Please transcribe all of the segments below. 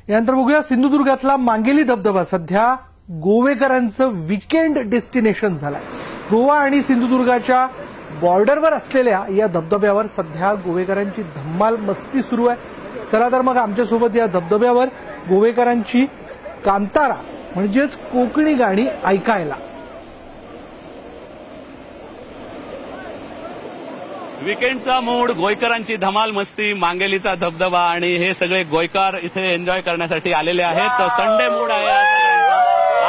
यानंतर बघूया सिंधुदुर्गातला मांगेली धबधबा सध्या गोवेकरांचं विकेंड डेस्टिनेशन झालाय। गोवा आणि सिंधुदुर्गाच्या बॉर्डरवर असलेल्या या धबधब्यावर सध्या गोवेकरांची धम्माल मस्ती सुरू आहे। चला तर मग आमच्यासोबत या धबधब्यावर गोवेकरांची कांतारा म्हणजेच कोकणी गाणी ऐकायला। विकेंडचा मूड, गोयकरांची धमाल मस्ती, मांगेलीचा धबधबा आणि हे सगळे गोयकार इथे एन्जॉय करण्यासाठी आलेले आहेत। संडे मूड आहे या सगळ्यांचा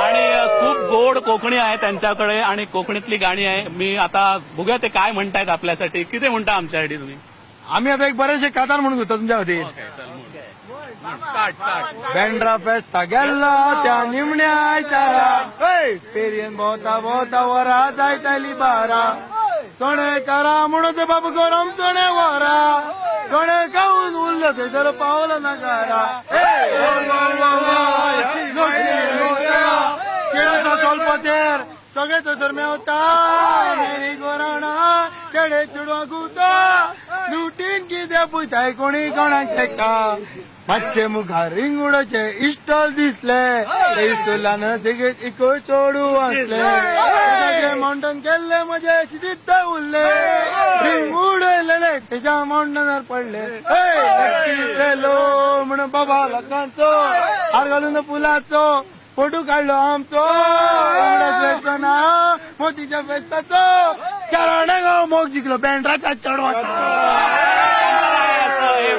आणि खूप गोड कोकणी आहे त्यांच्याकडे आणि कोकणीतली गाणी आहे। मी आता बघूया ते काय म्हणतायत आपल्यासाठी। किती म्हणता आमच्यासाठी तुम्ही? आम्ही आता एक बरेचसे कातार म्हणून घेतो तुमच्यामध्ये। बँड्रा फेस्ता गेला त्या निमण्या आयतारा पेरियन भोवता भोवता वरा जायताली बारा चणे करा म्हणून बाबू गरम चणे वरा चणे खाऊन उरलं ते जर पावलं नगारा केळसा सोलपतेर सगळे थंयसर मेवता मेरी गोराणा केडे चेडवा गुता लुटीन कितें पुताय कोणी कोणाक तेका मातशे मुखार रिंगुडाचे इस्टॉल दिसले ते इस्टॉलान सेगेत इको चोडू असले माउंटन केल्ले मजे चित्त उरले रिंग उडयलेले तेच्या माउंटनार पडले लो म्हण बाबा लोकांचो हार घालून फुलाचो फोटो काढलो आमचो ना मोतीच्या फेस्ताचो चाराणे गाव मोग जिंकलो बँड्राचा चढवाचो।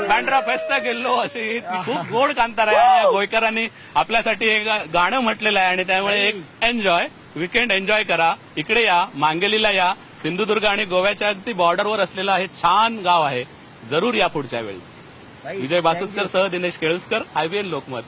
बँड्रा फेस्ता गेलो अशी खूप गोड कांतार आहे। गोयकरांनी आपल्यासाठी एक गाणं म्हटलेलं आहे आणि त्यामुळे एक एन्जॉय विकेंड एन्जॉय करा। इकडे या, मांगेलीला या। सिंधुदुर्ग आणि गोव्याच्या अगदी बॉर्डरवर असलेलं हे छान गाव आहे। जरूर या पुढच्या वेळी। विजय बासुदकर सह दिनेश केळुसकर, IBN लोकमत।